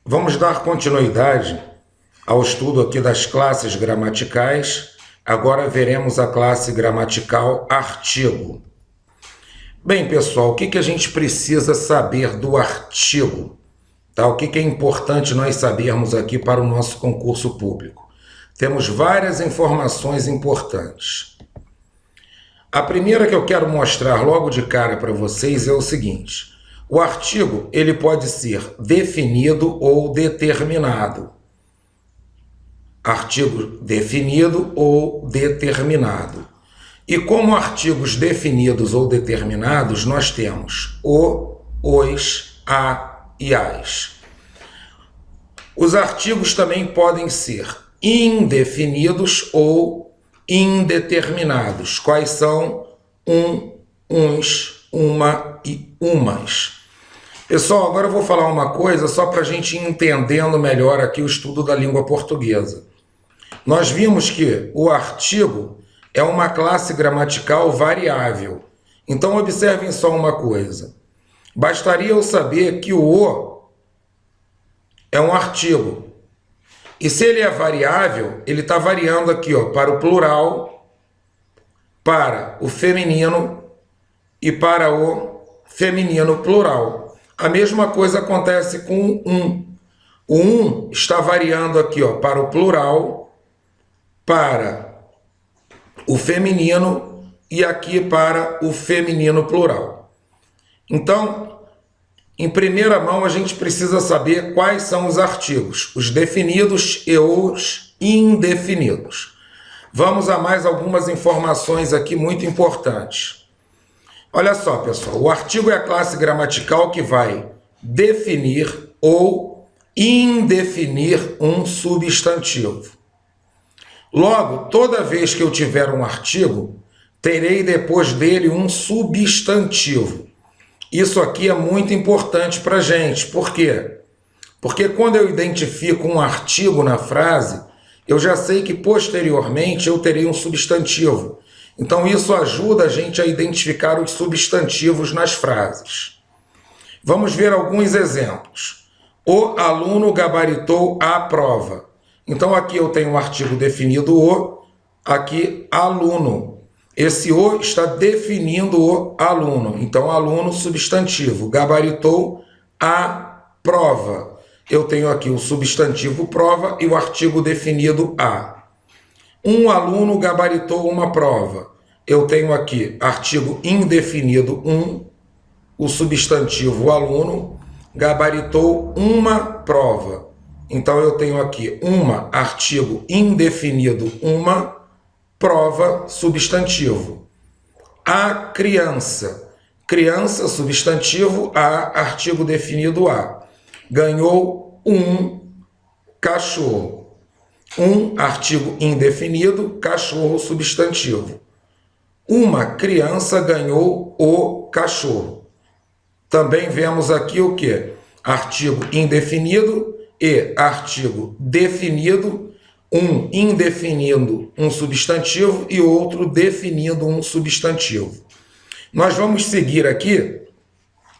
Vamos dar continuidade ao estudo aqui das classes gramaticais. Agora veremos a classe gramatical artigo. Bem, pessoal, o que a gente precisa saber do artigo? Tá? O que é importante nós sabermos aqui para o nosso concurso público? Temos várias informações importantes. A primeira que eu quero mostrar logo de cara para vocês é o seguinte: o artigo ele pode ser definido ou determinado. Artigo definido ou determinado. E como artigos definidos ou determinados, nós temos o, os, a e as. Os artigos também podem ser indefinidos ou indeterminados. Quais são? Uns, uma e umas. Pessoal, agora eu vou falar uma coisa só para a gente ir entendendo melhor aqui o estudo da língua portuguesa. Nós vimos que o artigo é uma classe gramatical variável. Então, observem só uma coisa. Bastaria eu saber que o é um artigo. E se ele é variável, ele está variando aqui, ó, para o plural, para o feminino e para o feminino plural. A mesma coisa acontece com o um. O um está variando aqui, ó, para o plural, para o feminino e aqui para o feminino plural. Então, em primeira mão, a gente precisa saber quais são os artigos, os definidos e os indefinidos. Vamos a mais algumas informações aqui muito importantes. Olha só, pessoal, o artigo é a classe gramatical que vai definir ou indefinir um substantivo. Logo, toda vez que eu tiver um artigo, terei depois dele um substantivo. Isso aqui é muito importante para a gente. Por quê? Porque quando eu identifico um artigo na frase, eu já sei que posteriormente eu terei um substantivo. Então isso ajuda a gente a identificar os substantivos nas frases. Vamos ver alguns exemplos. O aluno gabaritou a prova. Então aqui eu tenho um artigo definido o, aqui aluno. Esse o está definindo o aluno. Então aluno substantivo, gabaritou a prova. Eu tenho aqui o substantivo prova e o artigo definido a. Um aluno gabaritou uma prova. Eu tenho aqui artigo indefinido o substantivo aluno gabaritou uma prova. Então eu tenho aqui artigo indefinido uma, prova substantivo. A criança, criança substantivo, a artigo definido a. Ganhou um cachorro. Um artigo indefinido, cachorro substantivo. Uma criança ganhou o cachorro. Também vemos aqui o que? Artigo indefinido e artigo definido, um indefinindo um substantivo e outro definindo um substantivo. Nós vamos seguir aqui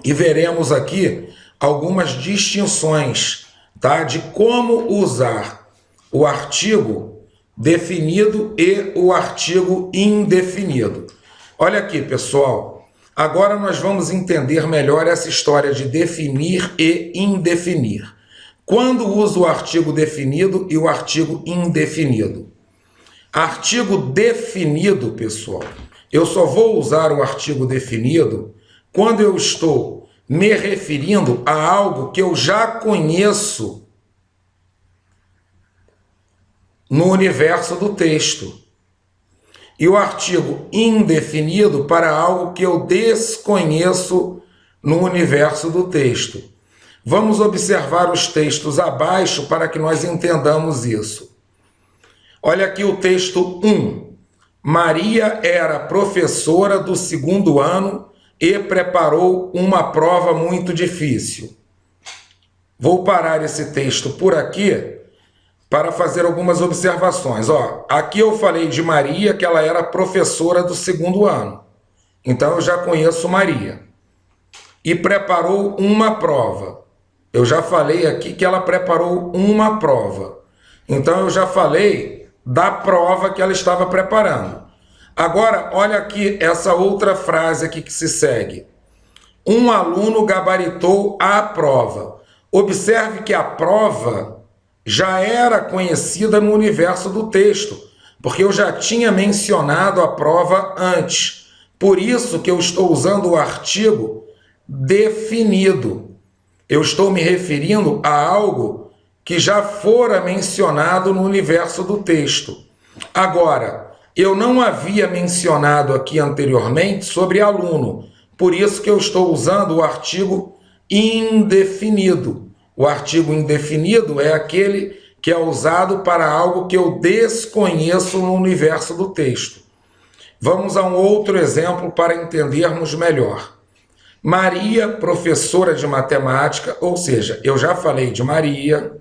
e veremos aqui algumas distinções, tá, de como usar o artigo definido e o artigo indefinido. Olha aqui, pessoal. Agora nós vamos entender melhor essa história de definir e indefinir. Quando uso o artigo definido e o artigo indefinido? Artigo definido, pessoal, eu só vou usar o artigo definido quando eu estou me referindo a algo que eu já conheço no universo do texto. E o artigo indefinido para algo que eu desconheço no universo do texto. Vamos observar os textos abaixo para que nós entendamos isso. Olha aqui o texto 1. Maria era professora do 2º ano e preparou uma prova muito difícil. Vou parar esse texto por aqui para fazer algumas observações. Aqui eu falei de Maria, que ela era professora do 2º ano. Então eu já conheço Maria. E preparou uma prova. Eu já falei aqui que ela preparou uma prova. Então eu já falei da prova que ela estava preparando. Agora, olha aqui essa outra frase aqui que se segue. Um aluno gabaritou a prova. Observe que a prova já era conhecida no universo do texto, porque eu já tinha mencionado a prova antes. Por isso que eu estou usando o artigo definido. Eu estou me referindo a algo que já fora mencionado no universo do texto. Agora, eu não havia mencionado aqui anteriormente sobre aluno, por isso que eu estou usando o artigo indefinido. O artigo indefinido é aquele que é usado para algo que eu desconheço no universo do texto. Vamos a um outro exemplo para entendermos melhor. Maria, professora de matemática, ou seja, eu já falei de Maria,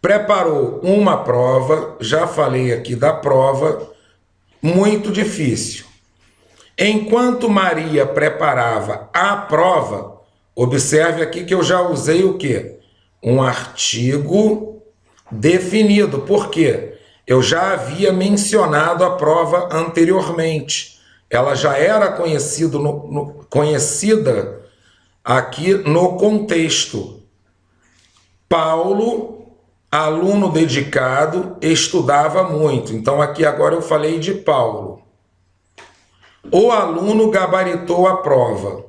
preparou uma prova, já falei aqui da prova, muito difícil. Enquanto Maria preparava a prova, observe aqui que eu já usei o quê? Um artigo definido. Por quê? Eu já havia mencionado a prova anteriormente. Ela já era conhecida aqui no contexto. Paulo, aluno dedicado, estudava muito. Então aqui agora eu falei de Paulo. O aluno gabaritou a prova.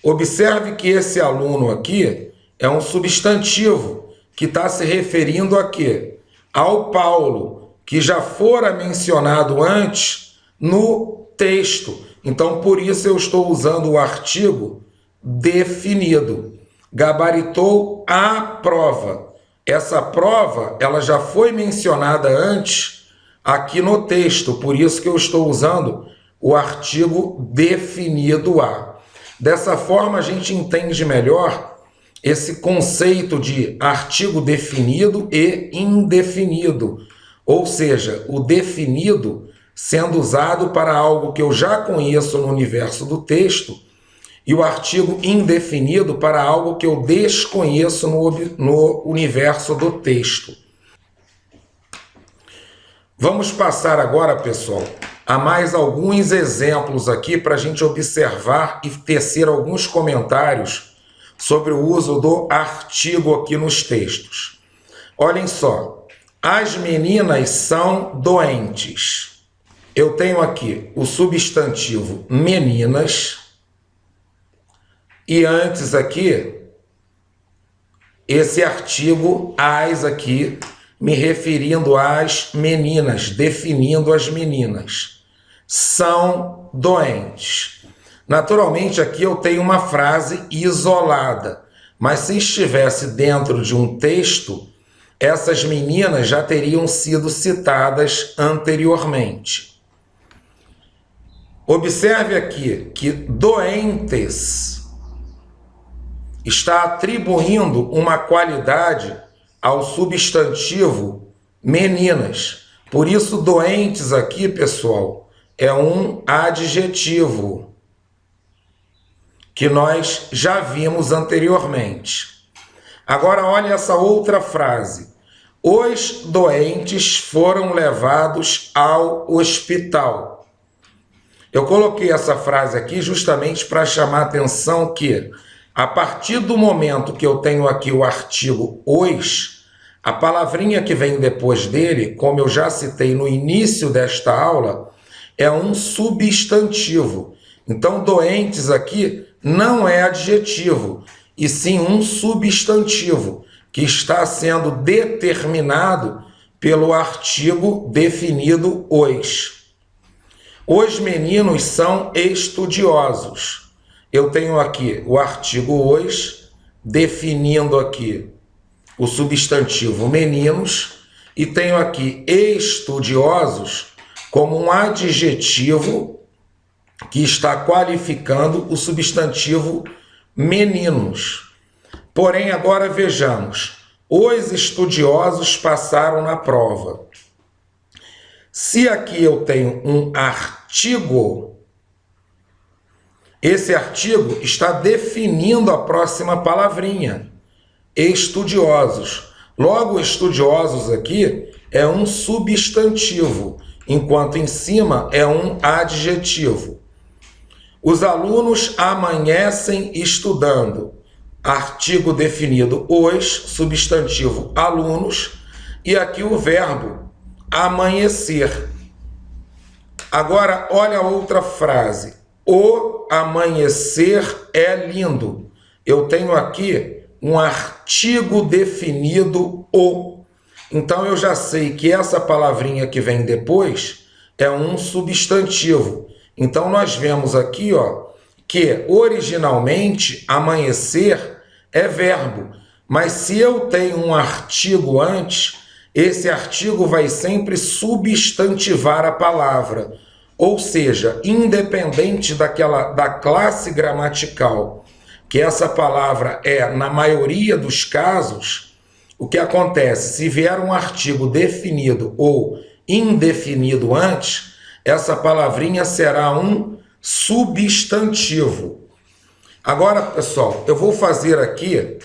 Observe que esse aluno aqui é um substantivo que está se referindo a quê? Ao Paulo, que já fora mencionado antes no texto. Então, por isso eu estou usando o artigo definido. Gabaritou a prova. Essa prova, ela já foi mencionada antes aqui no texto, por isso que eu estou usando o artigo definido a. Dessa forma, a gente entende melhor esse conceito de artigo definido e indefinido. Ou seja, o definido sendo usado para algo que eu já conheço no universo do texto e o artigo indefinido para algo que eu desconheço no universo do texto. Vamos passar agora, pessoal, a mais alguns exemplos aqui para a gente observar e tecer alguns comentários sobre o uso do artigo aqui nos textos. Olhem só, as meninas são doentes. Eu tenho aqui o substantivo meninas e antes aqui esse artigo as aqui me referindo às meninas, definindo as meninas. São doentes. Naturalmente, aqui eu tenho uma frase isolada, mas se estivesse dentro de um texto, essas meninas já teriam sido citadas anteriormente. Observe aqui que doentes está atribuindo uma qualidade ao substantivo meninas. Por isso, doentes aqui, pessoal, é um adjetivo que nós já vimos anteriormente. Agora, olha essa outra frase. Os doentes foram levados ao hospital. Eu coloquei essa frase aqui justamente para chamar a atenção que, a partir do momento que eu tenho aqui o artigo os, a palavrinha que vem depois dele, como eu já citei no início desta aula, é um substantivo. Então, doentes aqui não é adjetivo, e sim um substantivo, que está sendo determinado pelo artigo definido os. Os meninos são estudiosos. Eu tenho aqui o artigo os, definindo aqui o substantivo meninos, e tenho aqui estudiosos como um adjetivo que está qualificando o substantivo meninos. Porém, agora vejamos, os estudiosos passaram na prova. Se aqui eu tenho um artigo, Esse artigo está definindo a próxima palavrinha, estudiosos. Logo, estudiosos aqui é um substantivo, enquanto em cima é um adjetivo. Os alunos amanhecem estudando. Artigo definido os, substantivo alunos, e aqui o verbo amanhecer. Agora, olha a outra frase. O amanhecer é lindo. Eu tenho aqui um artigo definido o. Então, eu já sei que essa palavrinha que vem depois é um substantivo. Então, nós vemos aqui, ó, que originalmente amanhecer é verbo. Mas se eu tenho um artigo antes, esse artigo vai sempre substantivar a palavra. Ou seja, independente da classe gramatical que essa palavra é, na maioria dos casos, o que acontece? Se vier um artigo definido ou indefinido antes, essa palavrinha será um substantivo. Agora, pessoal, eu vou fazer aqui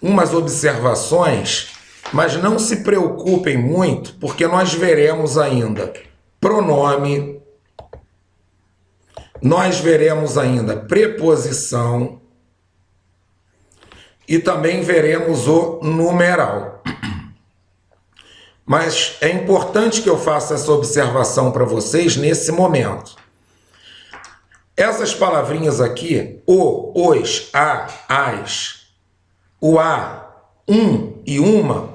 umas observações, mas não se preocupem muito, porque nós veremos ainda pronome, nós veremos ainda preposição e também veremos o numeral. Mas é importante que eu faça essa observação para vocês nesse momento. Essas palavrinhas aqui, o, os, a, as, o a, um e uma,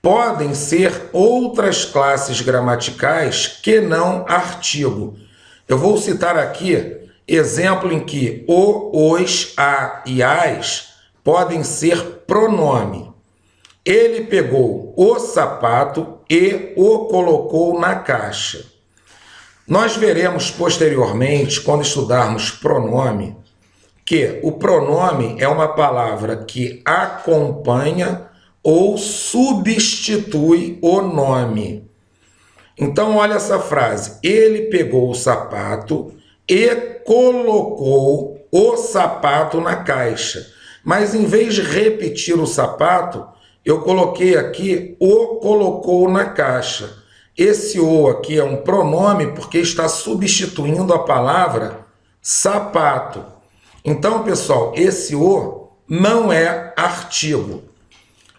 podem ser outras classes gramaticais que não artigo. Eu vou citar aqui exemplo em que o, os, a e as podem ser pronome. Ele pegou o sapato e o colocou na caixa. Nós veremos posteriormente, quando estudarmos pronome, que o pronome é uma palavra que acompanha ou substitui o nome. Então, olha essa frase. Ele pegou o sapato e colocou o sapato na caixa. Mas, em vez de repetir o sapato, eu coloquei aqui o colocou na caixa. Esse o aqui é um pronome porque está substituindo a palavra sapato. Então, pessoal, esse o não é artigo.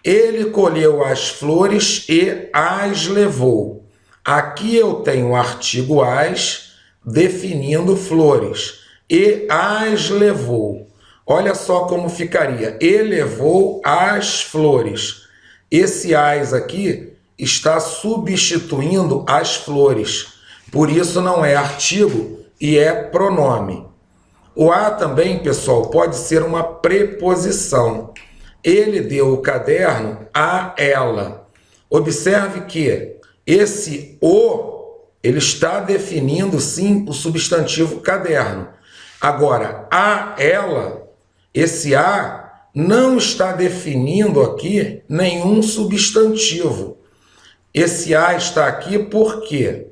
Ele colheu as flores e as levou. Aqui eu tenho o artigo as definindo flores. E as levou. Olha só como ficaria. E levou as flores. Esse as aqui está substituindo as flores. Por isso não é artigo e é pronome. O a também, pessoal, pode ser uma preposição. Ele deu o caderno a ela. Observe que esse o, ele está definindo, sim, o substantivo caderno. Agora, a ela, esse a não está definindo aqui nenhum substantivo. Esse a está aqui por quê?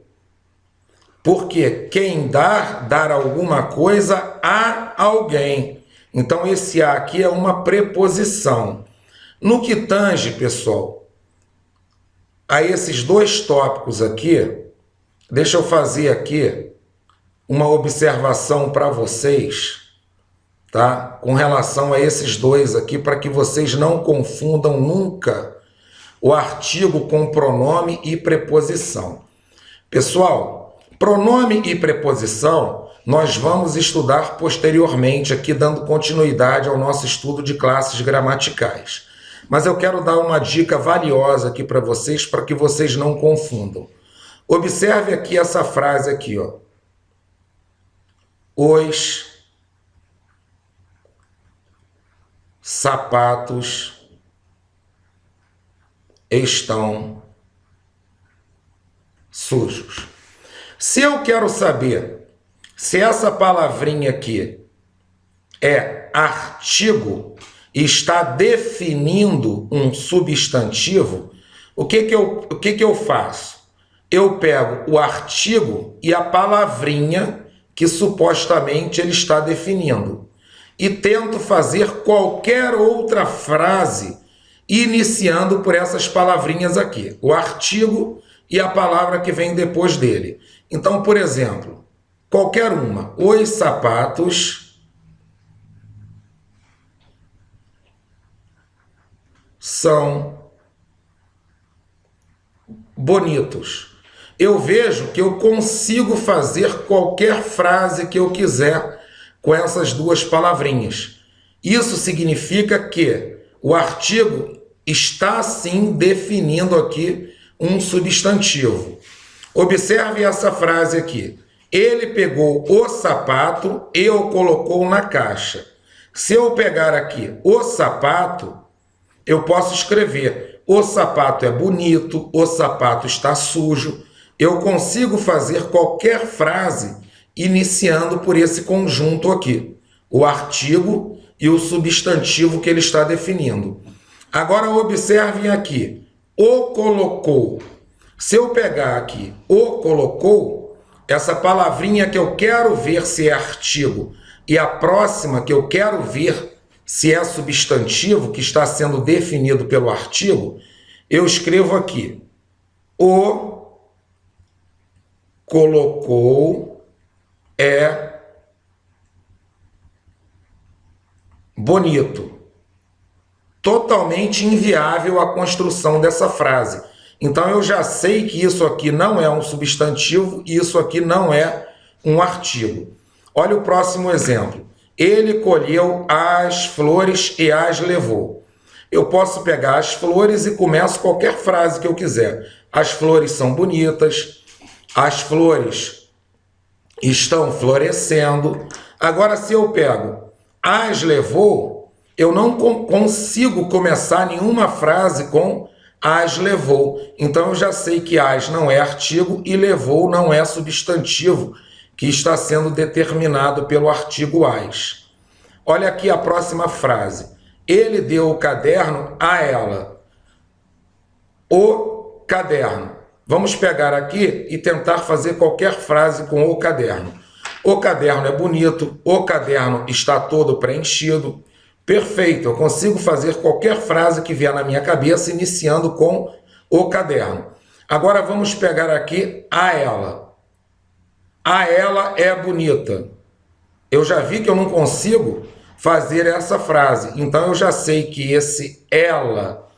Porque quem dar alguma coisa a alguém. Então, esse a aqui é uma preposição. No que tange, pessoal, a esses dois tópicos aqui, deixa eu fazer aqui uma observação para vocês, tá? Com relação a esses dois aqui, para que vocês não confundam nunca o artigo com pronome e preposição. Pessoal, pronome e preposição nós vamos estudar posteriormente aqui, dando continuidade ao nosso estudo de classes gramaticais. Mas eu quero dar uma dica valiosa aqui para que vocês não confundam. Observe aqui essa frase aqui, ó. Os sapatos estão sujos. Se eu quero saber se essa palavrinha aqui é artigo e está definindo um substantivo, o que que eu faço? Eu pego o artigo e a palavrinha que supostamente ele está definindo. E tento fazer qualquer outra frase iniciando por essas palavrinhas aqui, o artigo e a palavra que vem depois dele. Então, por exemplo, qualquer uma, os sapatos são bonitos. Eu vejo que eu consigo fazer qualquer frase que eu quiser com essas duas palavrinhas. Isso significa que o artigo está sim definindo aqui um substantivo. Observe essa frase aqui. Ele pegou o sapato e o colocou na caixa. Se eu pegar aqui o sapato, eu posso escrever: o sapato é bonito, o sapato está sujo. Eu consigo fazer qualquer frase iniciando por esse conjunto aqui, o artigo e o substantivo que ele está definindo. Agora observem aqui, o colocou. Se eu pegar aqui o colocou, essa palavrinha que eu quero ver se é artigo e a próxima que eu quero ver se é substantivo que está sendo definido pelo artigo, eu escrevo aqui: o colocou é bonito. Totalmente inviável a construção dessa frase. Então eu já sei que isso aqui não é um substantivo e isso aqui não é um artigo. Olha o próximo exemplo. Ele colheu as flores e as levou. Eu posso pegar as flores e começo qualquer frase que eu quiser. As flores são bonitas. As flores estão florescendo. Agora, se eu pego as levou, eu não consigo começar nenhuma frase com as levou. Então, eu já sei que as não é artigo e levou não é substantivo que está sendo determinado pelo artigo as. Olha aqui a próxima frase. Ele deu o caderno a ela. O caderno. Vamos pegar aqui e tentar fazer qualquer frase com o caderno. O caderno é bonito, o caderno está todo preenchido. Perfeito, eu consigo fazer qualquer frase que vier na minha cabeça iniciando com o caderno. Agora vamos pegar aqui a ela. A ela é bonita. Eu já vi que eu não consigo fazer essa frase, então eu já sei que esse ela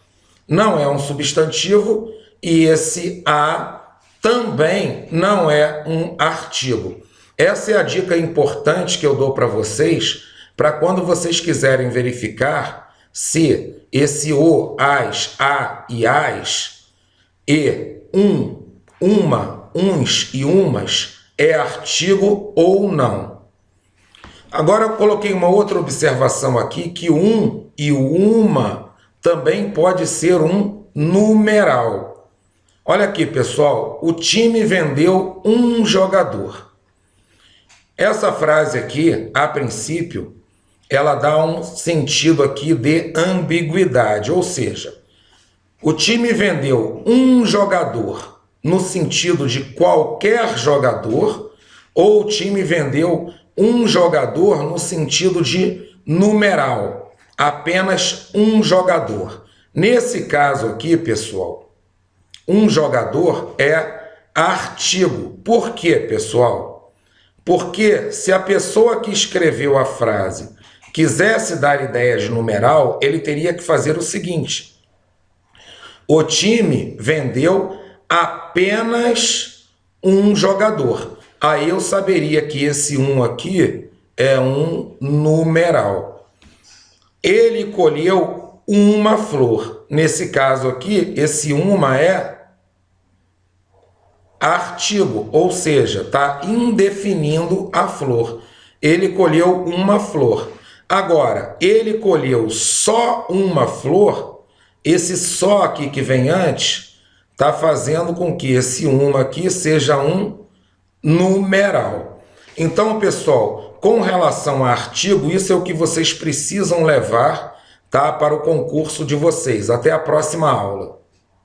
não é um substantivo e esse a também não é um artigo. Essa é a dica importante que eu dou para vocês, para quando vocês quiserem verificar se esse o, as, a e as, e uma, uns e umas é artigo ou não. Agora eu coloquei uma outra observação aqui, que um e o uma também pode ser um numeral. Olha aqui, pessoal, o time vendeu um jogador. Essa frase aqui, a princípio, ela dá um sentido aqui de ambiguidade, ou seja, o time vendeu um jogador no sentido de qualquer jogador, ou o time vendeu um jogador no sentido de numeral, apenas um jogador. Nesse caso aqui, pessoal, um jogador é artigo. Por quê, pessoal? Porque se a pessoa que escreveu a frase quisesse dar ideia de numeral, ele teria que fazer o seguinte: o time vendeu apenas um jogador. Aí eu saberia que esse um aqui é um numeral. Ele colheu uma flor. Nesse caso aqui, esse uma é artigo, ou seja, está indefinindo a flor. Ele colheu uma flor. Agora, ele colheu só uma flor, esse só aqui que vem antes, está fazendo com que esse uma aqui seja um numeral. Então, pessoal, com relação a artigo, isso é o que vocês precisam levar, tá, para o concurso de vocês. Até a próxima aula.